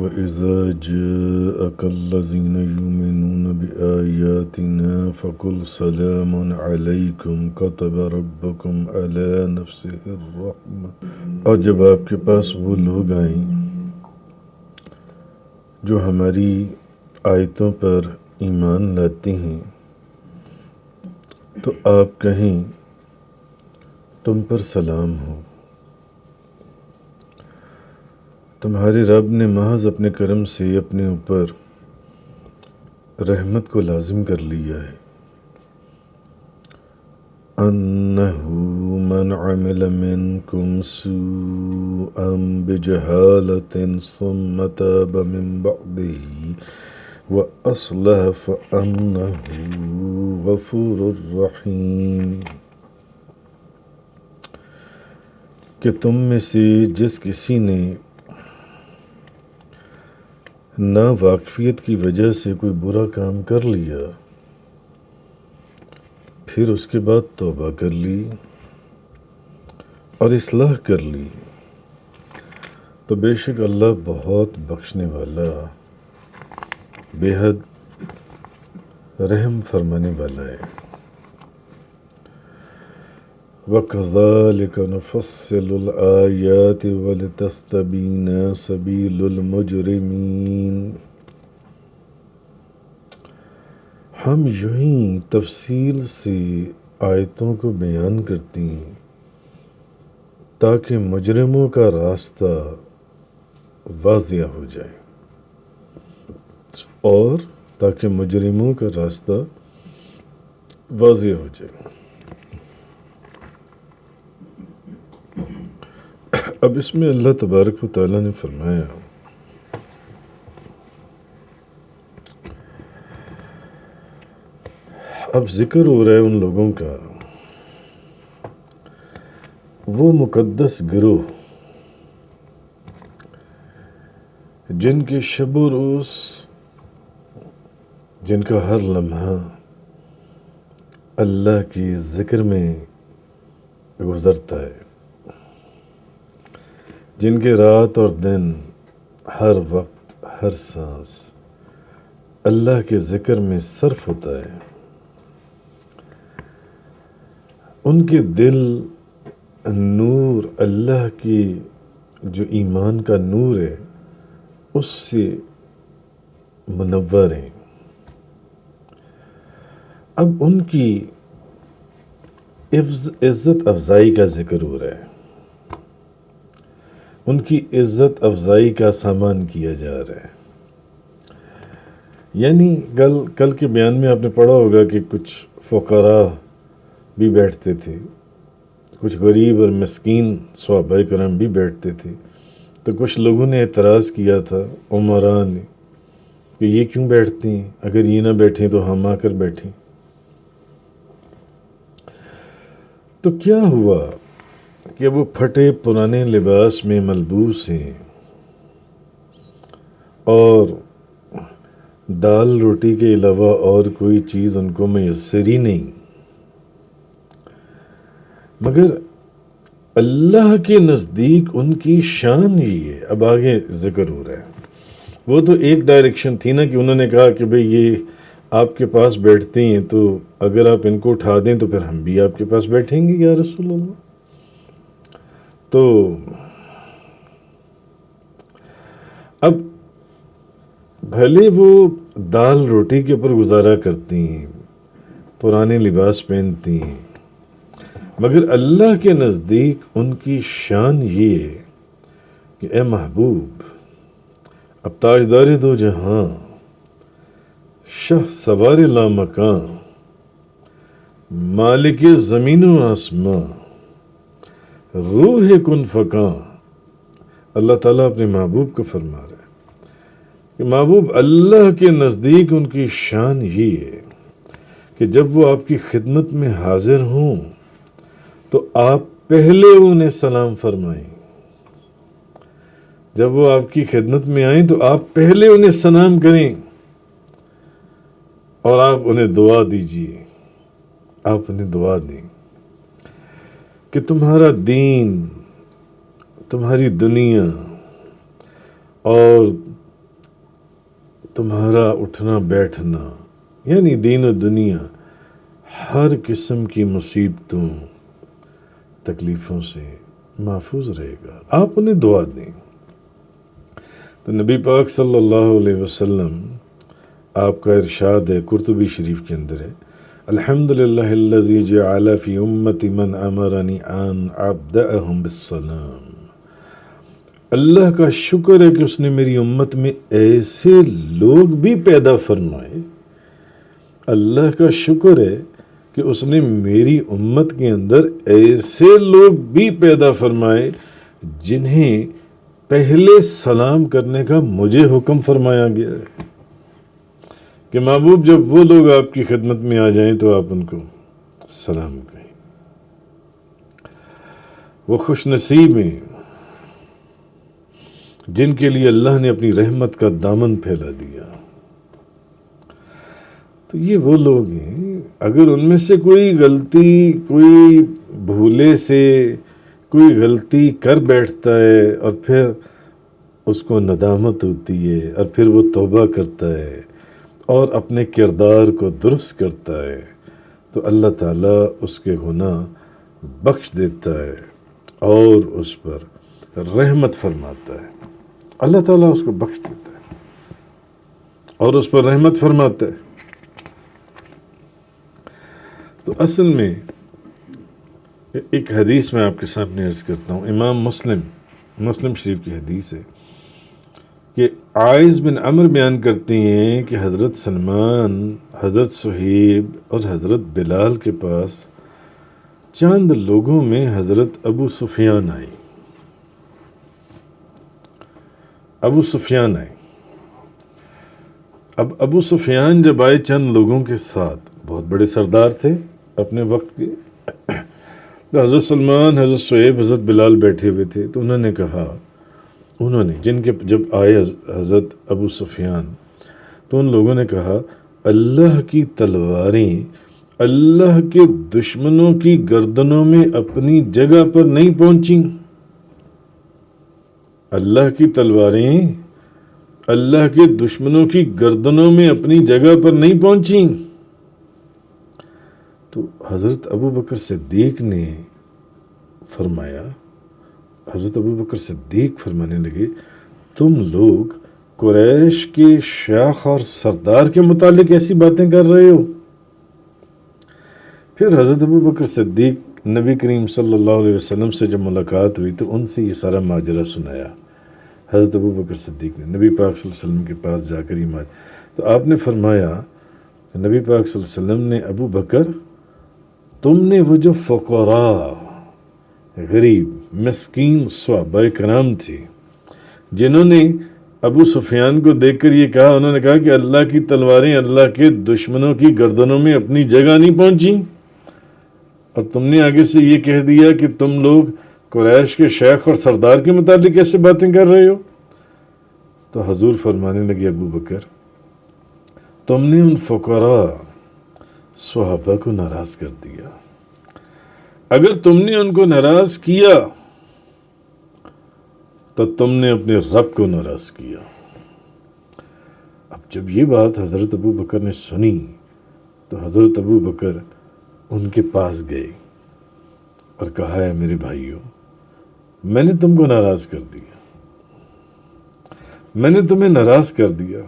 وَإِذَا جَاءَكَ الَّذِينَ يُؤْمِنُونَ بِآيَاتِنَا فَقُلْ سَلَامٌ عَلَيْكُمْ كَتَبَ رَبُّكُمْ عَلَى نَفْسِهِ الرَّحْمَةَ۔ اور جب آپ کے پاس وہ لوگ آئیں جو ہماری آیتوں پر ایمان لاتے ہیں تو آپ کہیں تم پر سلام ہو، تمہارے رب نے محض اپنے کرم سے اپنے اوپر رحمت کو لازم کر لیا ہے۔ اَنَّهُ مَنْ عَمِلَ مِنْكُمْ سُوءًا بِجَهَالَةٍ ثُمَّ تَابَ مِنْ بَعْدِهِ وَأَصْلَحَ فَأَنَّهُ غَفُورٌ رَحِيمٌ۔ کہ تم میں سے جس کسی نے نا واقفیت کی وجہ سے کوئی برا کام کر لیا پھر اس کے بعد توبہ کر لی اور اصلاح کر لی تو بے شک اللہ بہت بخشنے والا، بے حد رحم فرمانے والا ہے۔ وَكَذَلِكَ نُفَصِّلُ الْآيَاتِ وَلِتَسْتَبِينَ سَبِيلُ الْمُجْرِمِينَ۔ ہم یوں ہی تفصیل سے آیتوں کو بیان کرتی ہیں تاکہ مجرموں کا راستہ واضح ہو جائے، اور تاکہ مجرموں کا راستہ واضح ہو جائے۔ اب اس میں اللہ تبارک و تعالیٰ نے فرمایا اب ذکر ہو رہا ہے ان لوگوں کا، وہ مقدس گروہ جن کے شب و روز، جن کا ہر لمحہ اللہ کی ذکر میں گزرتا ہے، جن کے رات اور دن ہر وقت ہر سانس اللہ کے ذکر میں صرف ہوتا ہے، ان کے دل نور، اللہ کی جو ایمان کا نور ہے اس سے منور ہیں۔ اب ان کی عزت افزائی کا ذکر ہو رہا ہے، ان کی عزت افزائی کا سامان کیا جا رہا ہے۔ یعنی کل کے بیان میں آپ نے پڑھا ہوگا کہ کچھ فقراء بھی بیٹھتے تھے، کچھ غریب اور مسکین صحابہ کرام بھی بیٹھتے تھے، تو کچھ لوگوں نے اعتراض کیا تھا عمراء نے کہ یہ کیوں بیٹھتے ہیں، اگر یہ نہ بیٹھیں تو ہم آ کر بیٹھیں۔ تو کیا ہوا کہ وہ پھٹے پرانے لباس میں ملبوس ہیں اور دال روٹی کے علاوہ اور کوئی چیز ان کو میسر ہی نہیں، مگر اللہ کے نزدیک ان کی شان ہی ہے۔ اب آگے ذکر ہو رہا ہے، وہ تو ایک ڈائریکشن تھی نا کہ انہوں نے کہا کہ بھئی یہ آپ کے پاس بیٹھتے ہیں تو اگر آپ ان کو اٹھا دیں تو پھر ہم بھی آپ کے پاس بیٹھیں گے یا رسول اللہ۔ تو اب بھلے وہ دال روٹی کے اوپر گزارا کرتی ہیں، پرانے لباس پہنتی ہیں، مگر اللہ کے نزدیک ان کی شان یہ ہے کہ اے محبوب، اب تاجدار دو جہاں، شاہ سوار لامکان، مالک زمین و آسمان، روح کن فکان، اللہ تعالیٰ اپنے محبوب کو فرما رہا ہے کہ محبوب اللہ کے نزدیک ان کی شان یہ ہے کہ جب وہ آپ کی خدمت میں حاضر ہوں تو آپ پہلے انہیں سلام فرمائیں، جب وہ آپ کی خدمت میں آئیں تو آپ پہلے انہیں سلام کریں اور آپ انہیں دعا دیجیے، آپ انہیں دعا دیں کہ تمہارا دین، تمہاری دنیا اور تمہارا اٹھنا بیٹھنا یعنی دین و دنیا ہر قسم کی مصیبتوں تکلیفوں سے محفوظ رہے گا. آپ انہیں دعا دیں. تو نبی پاک صلی اللہ علیہ وسلم آپ کا ارشاد ہے قرطبی شریف کے اندر ہے الحمدللہ الذی جعل فی امتی من امرنی ان ابدأہم بالسلام. اللہ کا شکر ہے کہ اس نے میری امت میں ایسے لوگ بھی پیدا فرمائے. اللہ کا شکر ہے کہ اس نے میری امت کے اندر ایسے لوگ بھی پیدا فرمائے جنہیں پہلے سلام کرنے کا مجھے حکم فرمایا گیا ہے کہ محبوب جب وہ لوگ آپ کی خدمت میں آ جائیں تو آپ ان کو سلام کہیں. وہ خوش نصیب ہیں جن کے لیے اللہ نے اپنی رحمت کا دامن پھیلا دیا. تو یہ وہ لوگ ہیں اگر ان میں سے کوئی غلطی کوئی بھولے سے کوئی غلطی کر بیٹھتا ہے اور پھر اس کو ندامت ہوتی ہے اور پھر وہ توبہ کرتا ہے اور اپنے کردار کو درست کرتا ہے تو اللہ تعالیٰ اس کے گناہ بخش دیتا ہے اور اس پر رحمت فرماتا ہے. اللہ تعالیٰ اس کو بخش دیتا ہے اور اس پر رحمت فرماتا ہے. تو اصل میں ایک حدیث میں آپ کے سامنے عرض کرتا ہوں. امام مسلم شریف کی حدیث ہے کہ عائض بن عمر بیان کرتے ہیں کہ حضرت سلمان، حضرت صہیب اور حضرت بلال کے پاس چند لوگوں میں حضرت ابو سفیان آئے. اب ابو سفیان جب آئے چند لوگوں کے ساتھ، بہت بڑے سردار تھے اپنے وقت کے، تو حضرت سلمان، حضرت صہیب، حضرت بلال بیٹھے ہوئے تھے. تو انہوں نے جب آئے حضرت ابو سفیان تو ان لوگوں نے کہا اللہ کی تلواریں اللہ کے دشمنوں کی گردنوں میں اپنی جگہ پر نہیں پہنچیں. اللہ کی تلواریں اللہ کے دشمنوں کی گردنوں میں اپنی جگہ پر نہیں پہنچیں. تو حضرت ابو بکر صدیق نے فرمایا، حضرت ابو بکر صدیق فرمانے لگے تم لوگ قریش کے شیخ اور سردار کے متعلق ایسی باتیں کر رہے ہو. پھر حضرت ابو بکر صدیق نبی کریم صلی اللہ علیہ وسلم سے جب ملاقات ہوئی تو ان سے یہ سارا ماجرا سنایا. حضرت ابو بکر صدیق نے نبی پاک صلی اللہ علیہ وسلم کے پاس جا کر یہ تو آپ نے فرمایا، نبی پاک صلی اللہ علیہ وسلم نے ابو بکر تم نے وہ جو فقراء غریب مسکین صحابہ کرام تھے جنہوں نے ابو سفیان کو دیکھ کر یہ کہا، انہوں نے کہا کہ اللہ کی تلواریں اللہ کے دشمنوں کی گردنوں میں اپنی جگہ نہیں پہنچی، اور تم نے آگے سے یہ کہہ دیا کہ تم لوگ قریش کے شیخ اور سردار کے متعلق ایسے باتیں کر رہے ہو. تو حضور فرمانے لگے ابو بکر تم نے ان فقراء صحابہ کو ناراض کر دیا. اگر تم نے ان کو ناراض کیا تو تم نے اپنے رب کو ناراض کیا. اب جب یہ بات حضرت ابو بکر نے سنی تو حضرت ابو بکر ان کے پاس گئے اور کہا ہے میرے بھائیوں میں نے تم کو ناراض کر دیا، میں نے تمہیں ناراض کر دیا.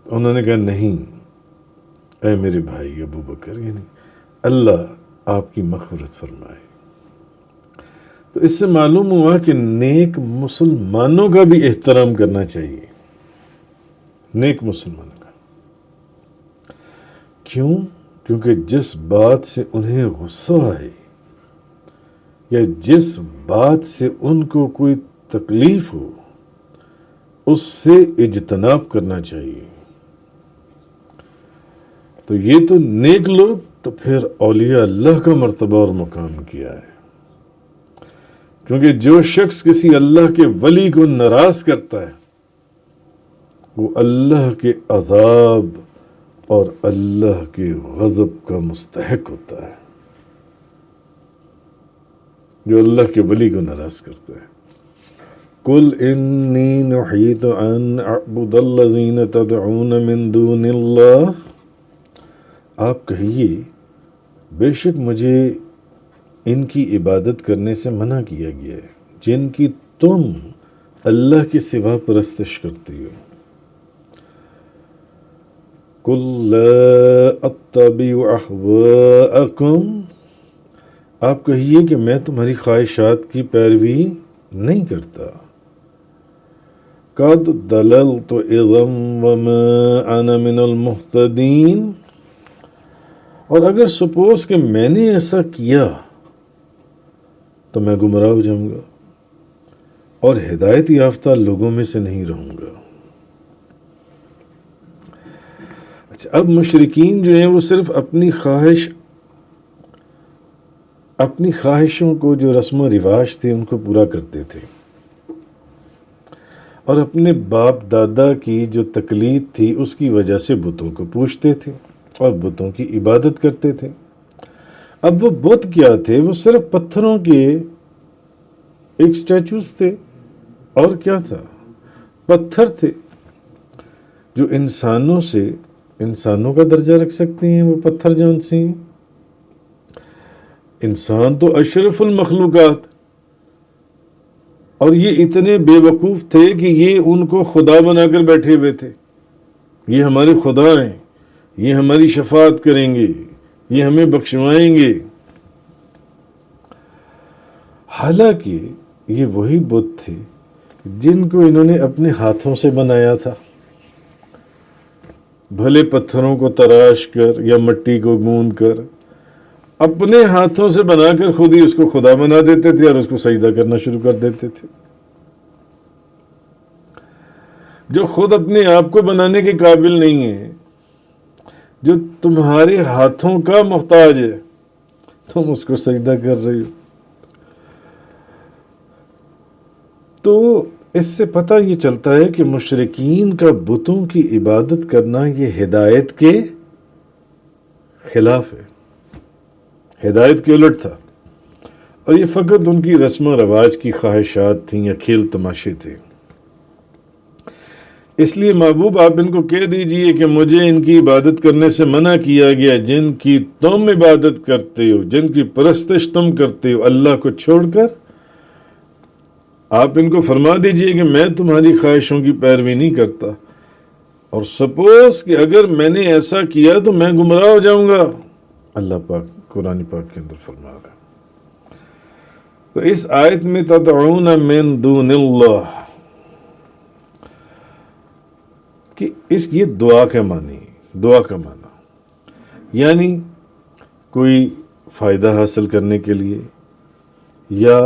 انہوں نے کہا نہیں اے میرے بھائی ابو بکر، یعنی اللہ آپ کی مغفرت فرمائے. تو اس سے معلوم ہوا کہ نیک مسلمانوں کا بھی احترام کرنا چاہیے. نیک مسلمانوں کا کیوں؟ کیونکہ جس بات سے انہیں غصہ آئے یا جس بات سے ان کو کوئی تکلیف ہو اس سے اجتناب کرنا چاہیے. تو یہ تو نیک لوگ، تو پھر اولیاء اللہ کا مرتبہ اور مقام کیا ہے. کیونکہ جو شخص کسی اللہ کے ولی کو ناراض کرتا ہے وہ اللہ کے عذاب اور اللہ کے غضب کا مستحق ہوتا ہے. جو اللہ کے ولی کو ناراض کرتا ہے. قل انی نحیت ان اعبد الذین تدعون من دون اللہ، آپ کہیے بے شک مجھے ان کی عبادت کرنے سے منع کیا گیا ہے جن کی تم اللہ کے سوا پرستش کرتی ہو۔ قل لا اتبع اہواءکم، آپ کہیے کہ میں تمہاری خواہشات کی پیروی نہیں کرتا۔ قد ضللت اذا وما انا من المہتدین، اور اگر سپوز کہ میں نے ایسا کیا تو میں گمراہ ہو جاؤں گا اور ہدایت یافتہ لوگوں میں سے نہیں رہوں گا۔ اچھا، اب مشرکین جو ہیں وہ صرف اپنی خواہشوں کو، جو رسم و رواج تھے ان کو پورا کرتے تھے، اور اپنے باپ دادا کی جو تقلید تھی اس کی وجہ سے بتوں کو پوجتے تھے اور بتوں کی عبادت کرتے تھے۔ اب وہ بت کیا تھے؟ وہ صرف پتھروں کے ایک سٹیچوز تھے، اور کیا تھا؟ پتھر تھے جو انسانوں کا درجہ رکھ سکتے ہیں۔ وہ پتھر جون سے ہیں، انسان تو اشرف المخلوقات، اور یہ اتنے بے وقوف تھے کہ یہ ان کو خدا بنا کر بیٹھے ہوئے تھے۔ یہ ہمارے خدا ہیں، یہ ہماری شفاعت کریں گے، یہ ہمیں بخشوائیں گے۔ حالانکہ یہ وہی بت تھے جن کو انہوں نے اپنے ہاتھوں سے بنایا تھا، بھلے پتھروں کو تراش کر یا مٹی کو گوندھ کر اپنے ہاتھوں سے بنا کر خود ہی اس کو خدا بنا دیتے تھے اور اس کو سجدہ کرنا شروع کر دیتے تھے۔ جو خود اپنے آپ کو بنانے کے قابل نہیں ہے، جو تمہارے ہاتھوں کا محتاج ہے، تم اس کو سجدہ کر رہے ہو۔ تو اس سے پتہ یہ چلتا ہے کہ مشرکین کا بتوں کی عبادت کرنا یہ ہدایت کے خلاف ہے، ہدایت کے الٹ تھا، اور یہ فقط ان کی رسم و رواج کی خواہشات تھیں یا کھیل تماشے تھے۔ اس لیے محبوب آپ ان کو کہہ دیجئے کہ مجھے ان کی عبادت کرنے سے منع کیا گیا جن کی تم عبادت کرتے ہو، جن کی پرستش تم کرتے ہو اللہ کو چھوڑ کر۔ آپ ان کو فرما دیجئے کہ میں تمہاری خواہشوں کی پیروی نہیں کرتا، اور سپوز کہ اگر میں نے ایسا کیا تو میں گمراہ ہو جاؤں گا۔ اللہ پاک قرآن پاک کے اندر فرما رہا ہے۔ تو اس آیت میں تدعون من دون اللہ، کہ یہ دعا کا معنی، دعا کا معنی یعنی کوئی فائدہ حاصل کرنے کے لیے یا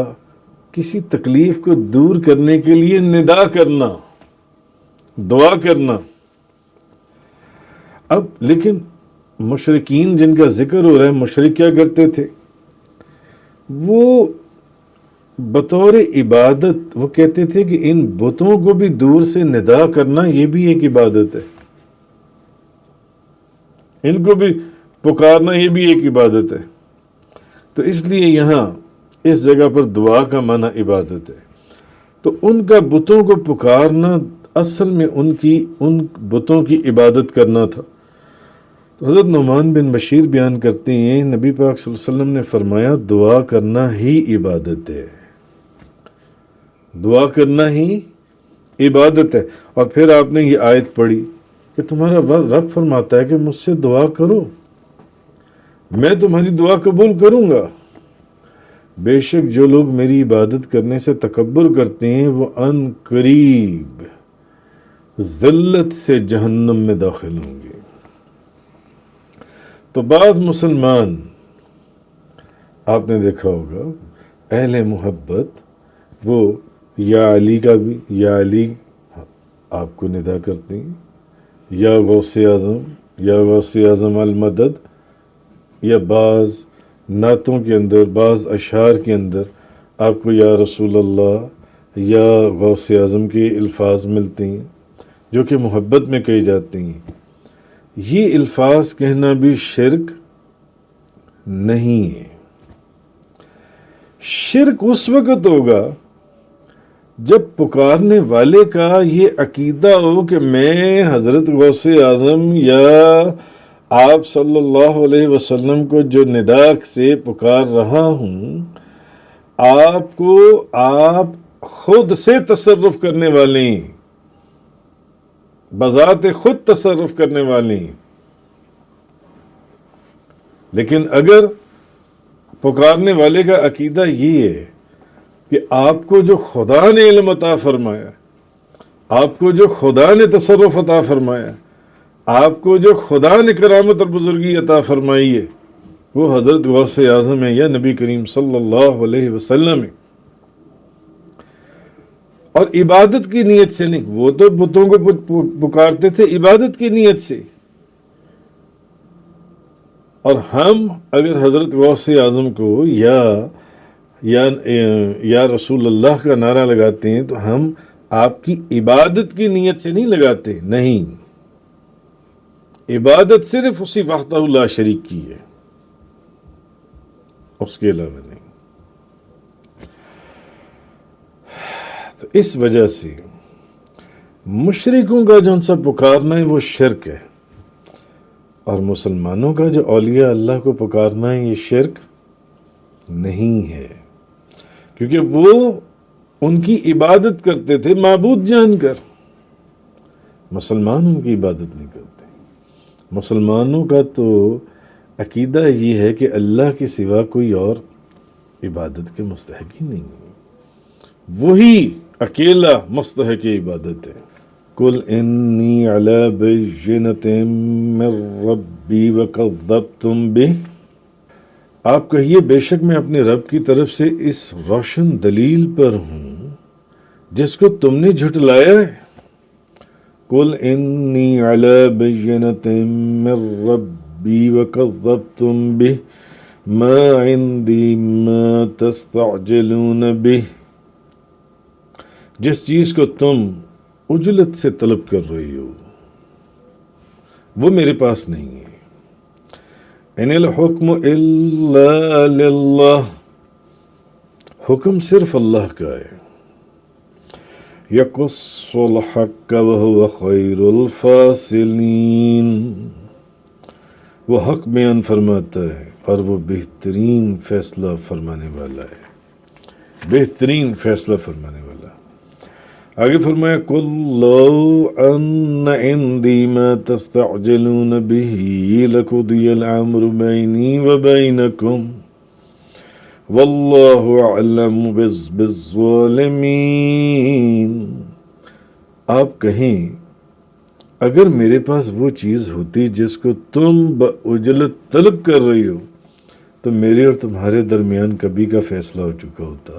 کسی تکلیف کو دور کرنے کے لیے ندا کرنا، دعا کرنا۔ اب لیکن مشرکین جن کا ذکر ہو رہا ہے، مشرک کیا کرتے تھے؟ وہ بطور عبادت وہ کہتے تھے کہ ان بتوں کو بھی دور سے ندا کرنا یہ بھی ایک عبادت ہے، ان کو بھی پکارنا یہ بھی ایک عبادت ہے۔ تو اس لیے یہاں اس جگہ پر دعا کا معنی عبادت ہے۔ تو ان کا بتوں کو پکارنا اصل میں ان بتوں کی عبادت کرنا تھا۔ تو حضرت نعمان بن بشیر بیان کرتے ہیں نبی پاک صلی اللہ علیہ وسلم نے فرمایا دعا کرنا ہی عبادت ہے، دعا کرنا ہی عبادت ہے۔ اور پھر آپ نے یہ آیت پڑھی کہ تمہارا رب فرماتا ہے کہ مجھ سے دعا کرو، میں تمہاری دعا قبول کروں گا۔ بے شک جو لوگ میری عبادت کرنے سے تکبر کرتے ہیں وہ ان قریب ذلت سے جہنم میں داخل ہوں گے۔ تو بعض مسلمان آپ نے دیکھا ہوگا اہل محبت وہ یا علی کا بھی یا علی آپ کو ندا کرتے ہیں، یا غوث اعظم یا غوث اعظم المدد، یا بعض نعتوں کے اندر بعض اشعار کے اندر آپ کو یا رسول اللہ یا غوث اعظم کے الفاظ ملتے ہیں جو کہ محبت میں کہے جاتے ہیں۔ یہ الفاظ کہنا بھی شرک نہیں ہے۔ شرک اس وقت ہوگا جب پکارنے والے کا یہ عقیدہ ہو کہ میں حضرت غوث اعظم یا آپ صلی اللہ علیہ وسلم کو جو ندا سے پکار رہا ہوں، آپ خود سے تصرف کرنے والے ہیں، بذات خود تصرف کرنے والے ہیں، لیکن اگر پکارنے والے کا عقیدہ یہ ہے کہ آپ کو جو خدا نے علم عطا فرمایا، آپ کو جو خدا نے تصرف عطا فرمایا، آپ کو جو خدا نے کرامت اور بزرگی عطا فرمائی ہے، وہ حضرت غوث اعظم ہے یا نبی کریم صلی اللہ علیہ وسلم ہے، اور عبادت کی نیت سے نہیں۔ وہ تو بتوں کو پکارتے تھے عبادت کی نیت سے، اور ہم اگر حضرت غوث اعظم کو یا رسول اللہ کا نعرہ لگاتے ہیں تو ہم آپ کی عبادت کی نیت سے نہیں لگاتے، نہیں، عبادت صرف اسی وحدہ لا شریک کی ہے، اس کے علاوہ نہیں۔ تو اس وجہ سے مشرکوں کا جو ان سب پکارنا ہے وہ شرک ہے، اور مسلمانوں کا جو اولیاء اللہ کو پکارنا ہے یہ شرک نہیں ہے، کیونکہ وہ ان کی عبادت کرتے تھے معبود جان کر۔ مسلمان ان کی عبادت نہیں کرتے۔ مسلمانوں کا تو عقیدہ یہ ہے کہ اللہ کے سوا کوئی اور عبادت کے مستحق ہی نہیں ہے، وہی اکیلا مستحق عبادت ہے۔ قل انی علی بینۃ من ربی وکذبتم بہ، آپ کہیے بے شک میں اپنے رب کی طرف سے اس روشن دلیل پر ہوں جس کو تم نے جھٹلایا ہے۔ قل انی علی بینۃ من ربی وکذبتم بہ ما عندی ما تستعجلون بہ، جس چیز کو تم عجلت سے طلب کر رہی ہو وہ میرے پاس نہیں ہے۔ ان الحکم الا للہ، حکم صرف اللہ کا ہے۔ یقص الحق وهو خیر الفاصلین، وہ حق بیان فرماتا ہے اور وہ بہترین فیصلہ فرمانے والا ہے، بہترین فیصلہ فرمانے والا۔ آگے فرمایا قل لو ان عندی ما تستعجلون به لقضی الامر بینی وبینکم واللہ اعلم بالظالمین، آپ کہیں اگر میرے پاس وہ چیز ہوتی جس کو تم بعجلت طلب کر رہی ہو تو میرے اور تمہارے درمیان کبھی کا فیصلہ ہو چکا ہوتا،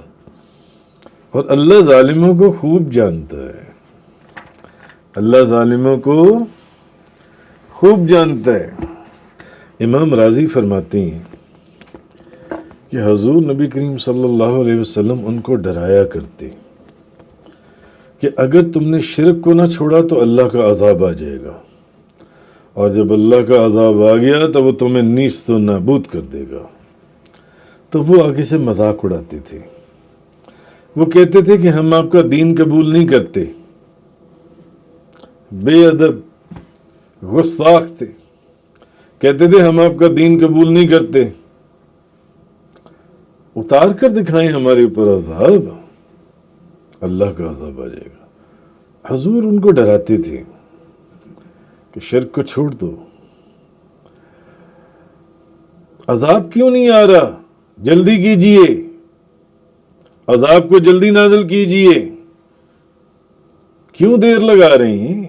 اور اللہ ظالموں کو خوب جانتا ہے، اللہ ظالموں کو خوب جانتا ہے۔ امام راضی فرماتے ہیں کہ حضور نبی کریم صلی اللہ علیہ وسلم ان کو ڈرایا کرتے کہ اگر تم نے شرک کو نہ چھوڑا تو اللہ کا عذاب آ جائے گا، اور جب اللہ کا عذاب آ گیا تو وہ تمہیں نیست و نابود کر دے گا۔ تو وہ آگے سے مذاق اڑاتے تھے، وہ کہتے تھے کہ ہم آپ کا دین قبول نہیں کرتے، بے ادب گستاخ تھے، کہتے تھے ہم آپ کا دین قبول نہیں کرتے، اتار کر دکھائیں ہمارے اوپر عذاب، اللہ کا عذاب آ جائے گا۔ حضور ان کو ڈراتے تھے کہ شرک کو چھوڑ دو، عذاب کیوں نہیں آ رہا، جلدی کیجئے، عذاب کو جلدی نازل کیجئے، کیوں دیر لگا رہے ہیں؟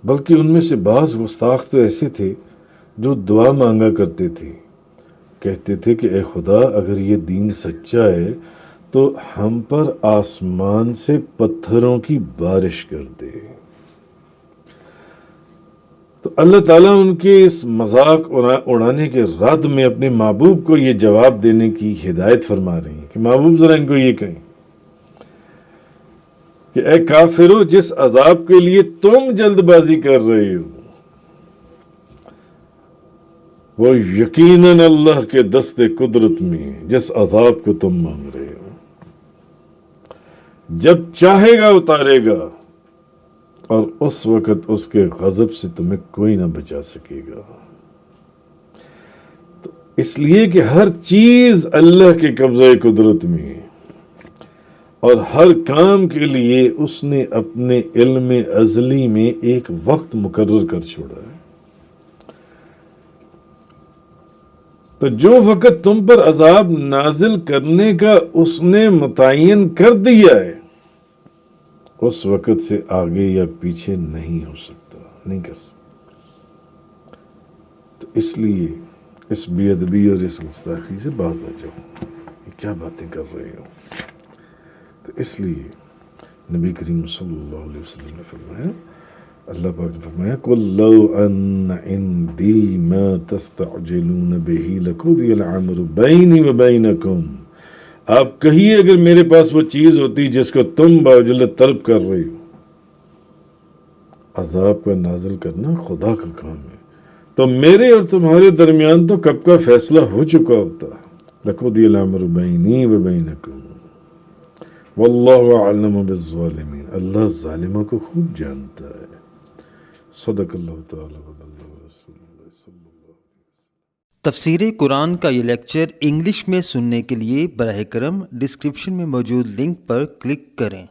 بلکہ ان میں سے بعض گستاخ تو ایسے تھے جو دعا مانگا کرتے تھے، کہتے تھے کہ اے خدا اگر یہ دین سچا ہے تو ہم پر آسمان سے پتھروں کی بارش کر دے۔ تو اللہ تعالیٰ ان کے اس مذاق اڑانے کے رد میں اپنے محبوب کو یہ جواب دینے کی ہدایت فرما رہے ہیں کہ محبوب ذرا ان کو یہ کہیں کہ اے کافرو، جس عذاب کے لیے تم جلد بازی کر رہے ہو وہ یقیناً اللہ کے دست قدرت میں ہے، جس عذاب کو تم مانگ رہے ہو۔ جب چاہے گا اتارے گا، اور اس وقت اس کے غضب سے تمہیں کوئی نہ بچا سکے گا۔ تو اس لیے کہ ہر چیز اللہ کے قبضہ قدرت میں ہے، اور ہر کام کے لیے اس نے اپنے علم ازلی میں ایک وقت مقرر کر چھوڑا ہے۔ تو جو وقت تم پر عذاب نازل کرنے کا اس نے متعین کر دیا ہے، اس وقت سے آگے یا پیچھے نہیں ہو سکتا، نہیں کر سکتا۔ تو اس لیے اس بے ادبی اور اس گستاخی سے باز آ جاؤ، یہ کیا باتیں کر رہے ہو۔ تو اس لیے نبی کریم صلی اللہ علیہ وسلم نے فرمایا، اللہ پاک نے فرمایا قُلْ لَوْ أَنَّ عِنْدِي مَا تَسْتَعْجِلُونَ بِهِ لَقُضِيَ الْأَمْرُ بَيْنِي وَبَيْنَكُمْ، آپ کہیے اگر میرے پاس وہ چیز ہوتی جس کو تم باوجلد طلب کر رہے ہو۔ عذاب کا نازل کرنا خدا کا کام ہے، تو میرے اور تمہارے درمیان تو کب کا فیصلہ ہو چکا ہوتا۔ لَقُضِيَ الْأَمْرُ بَيْنِي وَبَيْنَكُمْ وَاللَّهُ أَعْلَمُ بِالظَّالِمِينَ، اللہ ظالموں کو خوب جانتا ہے۔ صدق اللہ تعالی وبلغ رسول اللہ صلی اللہ علیہ وسلم۔ تفسیر قرآن کا یہ لیکچر انگلش میں سننے کے لیے براہ کرم ڈسکرپشن میں موجود لنک پر کلک کریں۔